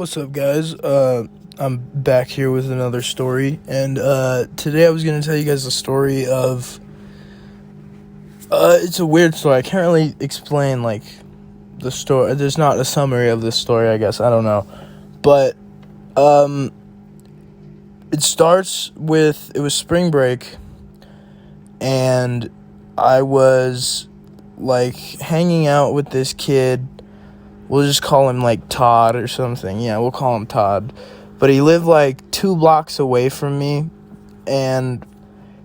What's up, guys? I'm back here with another story, and today I was gonna tell you guys a story of. It's a weird story. I can't really explain like the story. There's not a summary of this story. I guess I don't know, but it starts with it was spring break, and I was like hanging out with this kid. We'll just call him, like, Todd or something. Yeah, we'll call him Todd. But he lived, like, 2 blocks away from me, and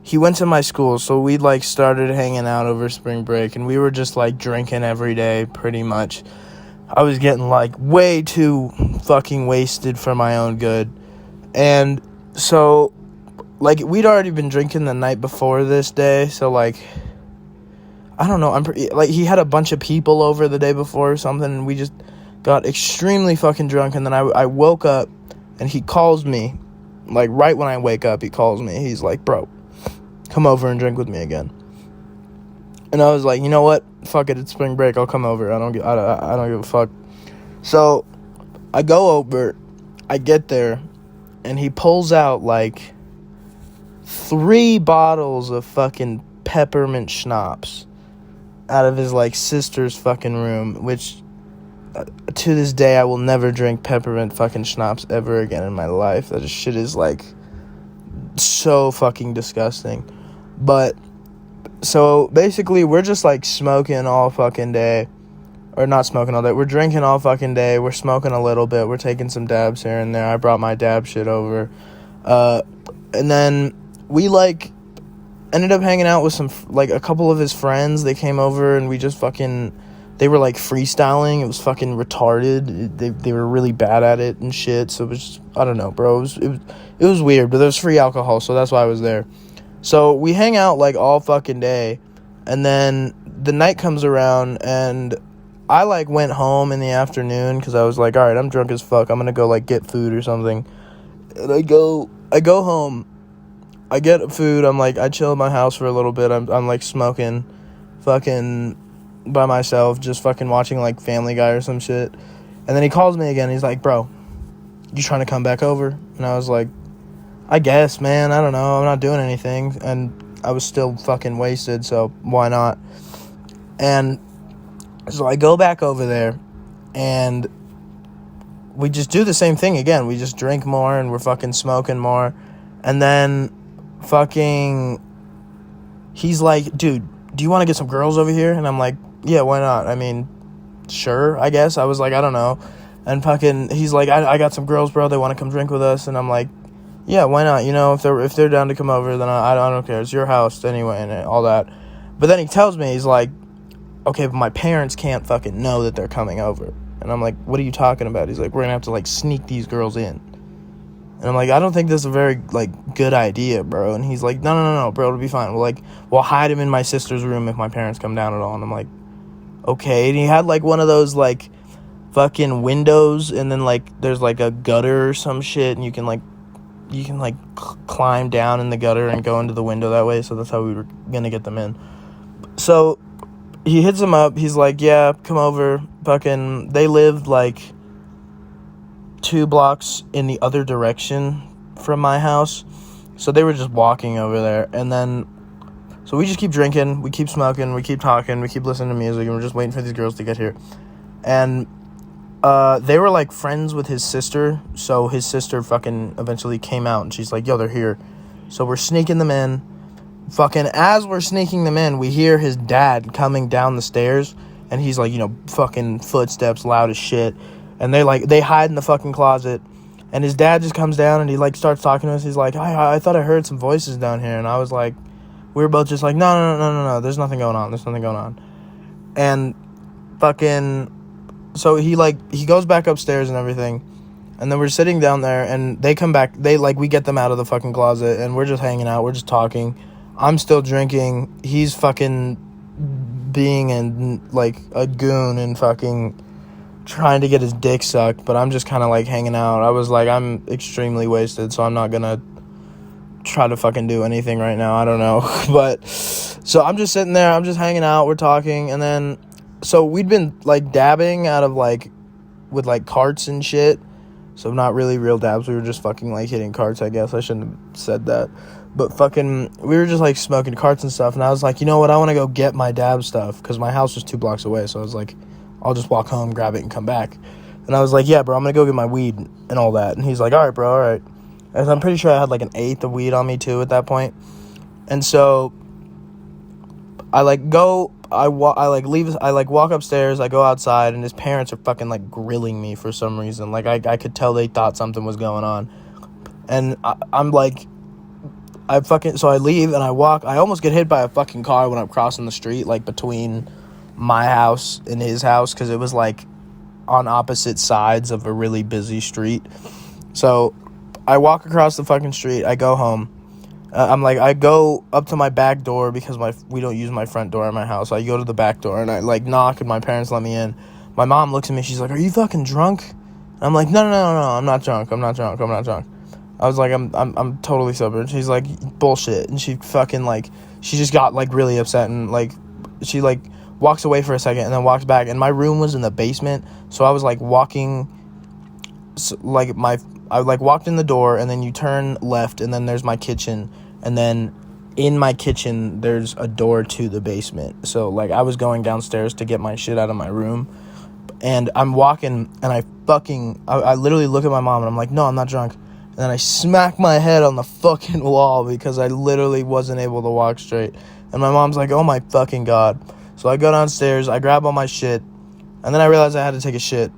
he went to my school, so we, like, started hanging out over spring break, and we were just, like, drinking every day, pretty much. I was getting, like, way too fucking wasted for my own good. And so, like, we'd already been drinking the night before this day, so, like, I don't know, he had a bunch of people over the day before or something, and we just got extremely fucking drunk, and then I woke up, and he calls me, like, right when I wake up, he calls me, he's like, bro, come over and drink with me again. And I was like, you know what, fuck it, it's spring break, I'll come over, I don't give a fuck. So, I go over, I get there, and he pulls out, like, 3 bottles of fucking peppermint schnapps out of his, like, sister's fucking room, which, to this day, I will never drink peppermint fucking schnapps ever again in my life. That shit is, like, so fucking disgusting. But, so, basically, we're just, like, smoking all fucking day, or not smoking all day, we're drinking all fucking day, we're smoking a little bit, we're taking some dabs here and there, I brought my dab shit over, and then, we, like, ended up hanging out with a couple of his friends. They came over and we just they were, like, freestyling. It was fucking retarded. They were really bad at it and shit. So it was just, I don't know, bro. It was weird, but there was free alcohol, so that's why I was there. So we hang out, like, all fucking day. And then the night comes around and I, like, went home in the afternoon because I was like, all right, I'm drunk as fuck. I'm going to go, like, get food or something. And I go home. I get food, I'm like, I chill at my house for a little bit, I'm like, smoking, fucking, by myself, just fucking watching, like, Family Guy or some shit, and then he calls me again, he's like, bro, you trying to come back over? And I was like, I guess, man, I don't know, I'm not doing anything, and I was still fucking wasted, so why not? And so I go back over there, and we just do the same thing again, we just drink more, and we're fucking smoking more, and then fucking, he's like, dude, do you want to get some girls over here? And I'm like, yeah, why not? I mean, sure, I guess. I was like, I don't know. And fucking, he's like, I got some girls, bro, they want to come drink with us. And I'm like, yeah, why not? You know, if they're down to come over, then I don't care. It's your house anyway and all that. But then he tells me, he's like, okay, but my parents can't fucking know that they're coming over. And I'm like, what are you talking about? He's like, we're going to have to, like, sneak these girls in. And I'm like, I don't think this is a very, like, good idea, bro. And he's like, no, bro, it'll be fine. We'll hide him in my sister's room if my parents come down at all. And I'm like, okay. And he had, like, one of those, like, fucking windows, and then, like, there's, like, a gutter or some shit, and you can climb down in the gutter and go into the window that way. So that's how we were gonna get them in. So he hits him up. He's like, yeah, come over. Fucking, they lived, like, 2 blocks in the other direction from my house, so they were just walking over there. And then, so we just keep drinking, we keep smoking, we keep talking, we keep listening to music, and we're just waiting for these girls to get here. And they were, like, friends with his sister, so his sister fucking eventually came out, and she's like, yo, they're here. So we're sneaking them in. Fucking, as we're sneaking them in, we hear his dad coming down the stairs, and he's like, you know, fucking footsteps loud as shit. And they hide in the fucking closet. And his dad just comes down and he, like, starts talking to us. He's like, I thought I heard some voices down here. And I was like, we were both just like, no. There's nothing going on. And fucking, so he goes back upstairs and everything. And then we're sitting down there and they come back. We get them out of the fucking closet and we're just hanging out. We're just talking. I'm still drinking. He's fucking being like, a goon and fucking trying to get his dick sucked, but I'm just kind of, like, hanging out. I was like, I'm extremely wasted, so I'm not gonna try to fucking do anything right now. I don't know. But, so I'm just sitting there, I'm just hanging out, we're talking, and then, so we'd been, like, dabbing out of, like, with, like, carts and shit, So not really real dabs. We were just fucking, like, hitting carts, I guess. I shouldn't have said that. But fucking, we were just, like, smoking carts and stuff. And I was like, you know what? I want to go get my dab stuff. Because my house was 2 blocks away. So I was like, I'll just walk home, grab it, and come back. And I was like, yeah, bro, I'm going to go get my weed and all that. And he's like, all right, bro, all right. And I'm pretty sure I had, like, an eighth of weed on me, too, at that point. And so I, like, go... I walk upstairs, I go outside, and his parents are fucking, like, grilling me for some reason. Like, I could tell they thought something was going on. And I'm like, so I leave, and I walk. I almost get hit by a fucking car when I'm crossing the street, like, between my house and his house, because it was, like, on opposite sides of a really busy street. So I walk across the fucking street, I go home. I go up to my back door because we don't use my front door in my house. I go to the back door and I, like, knock and my parents let me in. My mom looks at me. She's like, are you fucking drunk? And I'm like, no, I'm not drunk. I'm not drunk. I was like, I'm totally sober. And she's like, bullshit. And she fucking, like, she just got, like, really upset and, like, she, like, walks away for a second and then walks back. And my room was in the basement. So I was, like, walking, I, like, walked in the door and then you turn left and then there's my kitchen. And then in my kitchen, there's a door to the basement. So, like, I was going downstairs to get my shit out of my room. And I'm walking, and I literally look at my mom, and I'm like, no, I'm not drunk. And then I smack my head on the fucking wall because I literally wasn't able to walk straight. And my mom's like, oh, my fucking God. So I go downstairs, I grab all my shit, and then I realized I had to take a shit.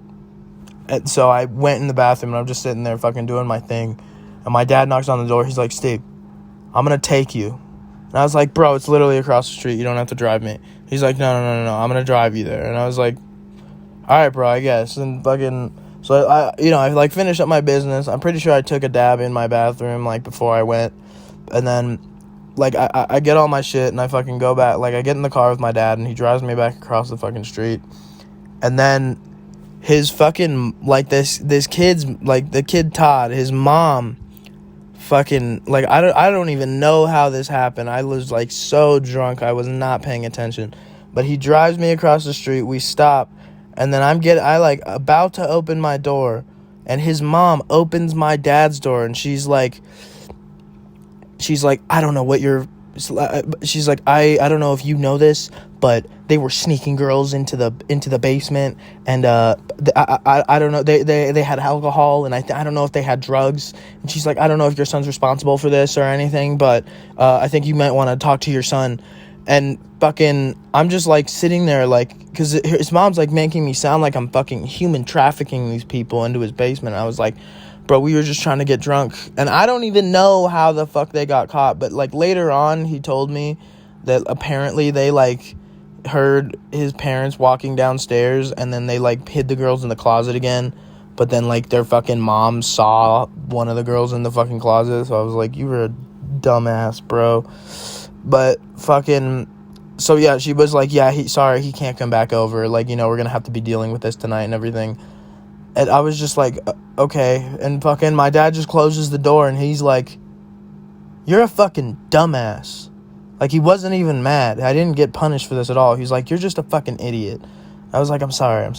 And so I went in the bathroom, and I'm just sitting there fucking doing my thing. And my dad knocks on the door. He's like, Steve, I'm going to take you. And I was like, bro, it's literally across the street. You don't have to drive me. He's like, no. I'm going to drive you there. And I was like, all right, bro, I guess. And fucking, so I like, finished up my business. I'm pretty sure I took a dab in my bathroom, like, before I went. And then, like, I get all my shit and I fucking go back. Like, I get in the car with my dad and he drives me back across the fucking street. And then his fucking, like, this kid's, like, the kid Todd, his mom, fucking, like, I don't even know how this happened. I was, like, so drunk. I was not paying attention. But he drives me across the street. We stop. And then I about to open my door. And his mom opens my dad's door. And she's like, I don't know what you're... She's like, I don't know if you know this, but they were sneaking girls into the basement, and I don't know, they had alcohol, and I don't know if they had drugs. And she's like, I don't know if your son's responsible for this or anything, but I think you might want to talk to your son. And fucking, I'm just, like, sitting there, like, because his mom's, like, making me sound like I'm fucking human trafficking these people into his basement. I was like, bro, we were just trying to get drunk. And I don't even know how the fuck they got caught. But, like, later on, he told me that apparently they, like, heard his parents walking downstairs. And then they, like, hid the girls in the closet again. But then, like, their fucking mom saw one of the girls in the fucking closet. So I was like, you were a dumbass, bro. But fucking... So, yeah, she was like, yeah, he can't come back over. Like, you know, we're going to have to be dealing with this tonight and everything. And I was just like, okay. And fucking my dad just closes the door and he's like, you're a fucking dumbass. Like, he wasn't even mad. I didn't get punished for this at all. He's like, you're just a fucking idiot. I was like, I'm sorry.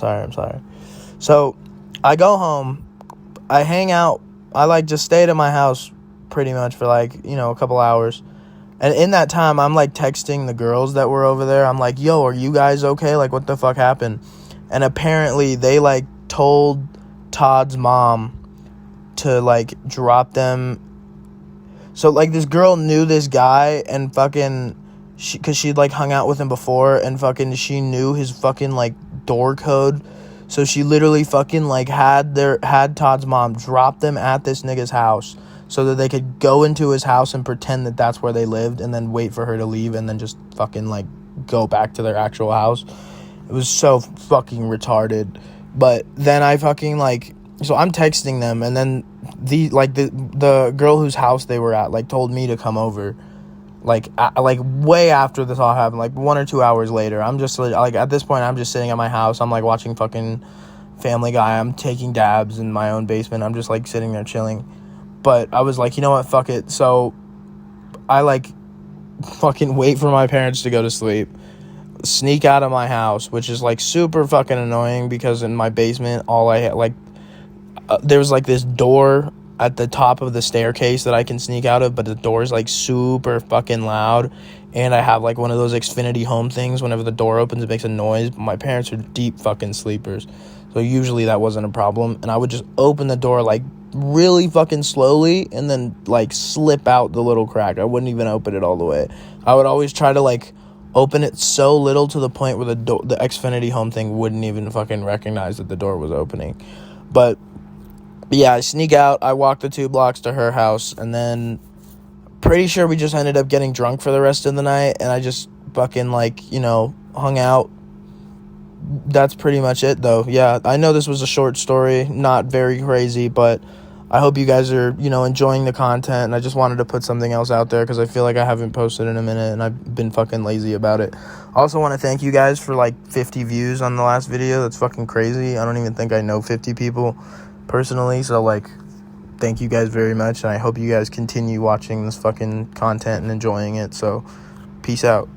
So I go home. I hang out. I, like, just stayed at my house pretty much for, like, you know, a couple hours. And in that time, I'm, like, texting the girls that were over there. I'm like, yo, are you guys okay? Like, what the fuck happened? And apparently they, like, told Todd's mom to, like, drop them. So, like, this girl knew this guy and fucking, because she'd, like, hung out with him before, and fucking she knew his fucking, like, door code. So she literally fucking, like, had Todd's mom drop them at this nigga's house so that they could go into his house and pretend that that's where they lived, and then wait for her to leave and then just fucking, like, go back to their actual house. It was so fucking retarded. But then I fucking, like, so I'm texting them, and then the girl whose house they were at, like, told me to come over, like, way after this all happened, like 1 or 2 hours later. I'm just, like, at this point, I'm just sitting at my house. I'm, like, watching fucking Family Guy. I'm taking dabs in my own basement. I'm just, like, sitting there chilling. But I was like, you know what, fuck it. So I, like, fucking wait for my parents to go to sleep, sneak out of my house, which is, like, super fucking annoying because in my basement, all I had, like, there was like this door at the top of the staircase that I can sneak out of, but the door is like super fucking loud, and I have like one of those Xfinity home things. Whenever the door opens, it makes a noise. My parents are deep fucking sleepers, so usually that wasn't a problem, and I would just open the door like really fucking slowly and then like slip out the little crack. I wouldn't even open it all the way. I would always try to like open it so little to the point where the Xfinity home thing wouldn't even fucking recognize that the door was opening. But yeah, I sneak out, I walk the 2 blocks to her house, and then pretty sure we just ended up getting drunk for the rest of the night, and I just fucking, like, you know, hung out. That's pretty much it, though. Yeah, I know this was a short story, not very crazy, but I hope you guys are, you know, enjoying the content, and I just wanted to put something else out there because I feel like I haven't posted in a minute, and I've been fucking lazy about it. I also want to thank you guys for, like, 50 views on the last video. That's fucking crazy. I don't even think I know 50 people personally, so like thank you guys very much, and I hope you guys continue watching this fucking content and enjoying it. So peace out.